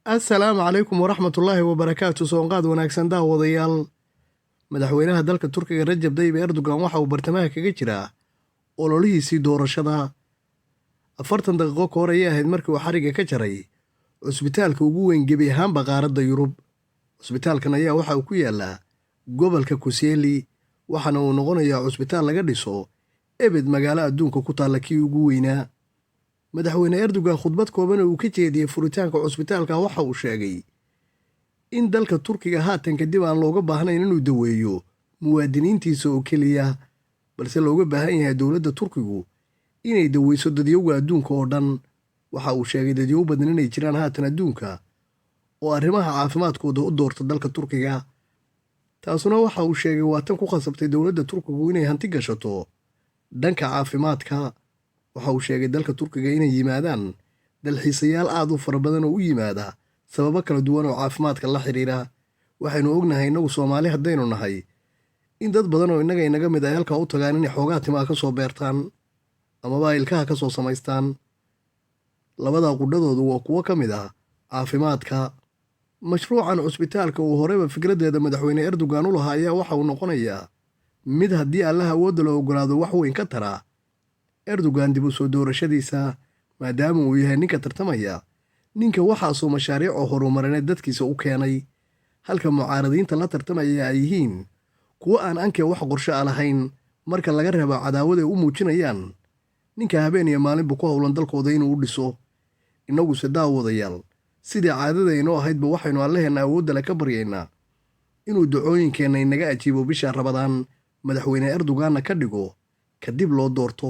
assalaamu calaykum waraxmatullaahi wabarakaatu. soonqaad wanaagsan daawadayaal. madaxweynaha dalka turkiga rajab tayyib erdogan waxa uu bartamaha kaga jiraa ololihiisii doorashada. 40 daqiiqo ka hor ayay ahayd markii uu xariga ka jaray cusbitaalka ugu weyn gebi ahaanba qaaradda yurub. cusbitaalkan ayaa waxa uu ku yaallaa gobolka kuseeli, waxaana uu noqonayaa cusbitaal laga dhiso ebed magaalo adduunka ku taalla kii ugu weynaa. madaxweyne erdogan khudbad kooban uu ka jeediyey furitaanka cusbitaalka waxa uu sheegay in dalka turkiga haatan kadib aan looga baahnayn inuu daweeyo muwaadiniintiisa oo keliya, balse looga baahan yahay dowladda turkigu inay daweyso dadyowga adduunka oo dhan. waxa uu sheegay dadyow badan inay jiraan haatan adduunka oo arrimaha caafimaadkooda u doorta dalka turkiga. taasuna waxa uu sheegay waa tan ku khasabtay dowladda turkigu inay hanti gashato dhanka caafimaadka. waxa uu sheegay dalka turkiga inay yimaadaan dalxiisayaal aad u fara badan oo u yimaada sababo kala duwan oo caafimaadka la xidhiira. waxaynu ognahay innagu Soomaali haddaynu nahay in dad badan oo innaga inaga mid ay halkaa u tagaan inay xoogaa timaa ka soo beertaan amaba ilkaha ka soo samaystaan. labadaa qudhadoodu waa kuwo ka mid ah caafimaadka. mashruucan cusbitaalka uu horeyba fikraddeeda madaxweyne erdogan u lahaa ayaa waxa uu noqonayaa mid haddii allaha awoodda la ogolaado wax weyn ka tara erdogan dib u soo doorashadiisa, maadaama uu yahay ninka tartamaya ninka waxaasoo mashaariic oo horumarineed dadkiisa u keenay, halka mucaaradiinta la tartamaya ay yihiin kuwo aan ankee wax qorsho a lahayn marka laga reebo cadaawad ay u muujinayaan ninka habeen iyo maalinba ku howlan dalkooda inuu u dhiso. innaguse daawadayaal, sidii caadadaynoo ahaydba waxaynu allaheenna awoodda le ka baryaynaa inuu dacooyinkeenna inaga ajiibo bisha Rabadaan, madaxweyne erdoganna ka dhigo kadib loo doorto.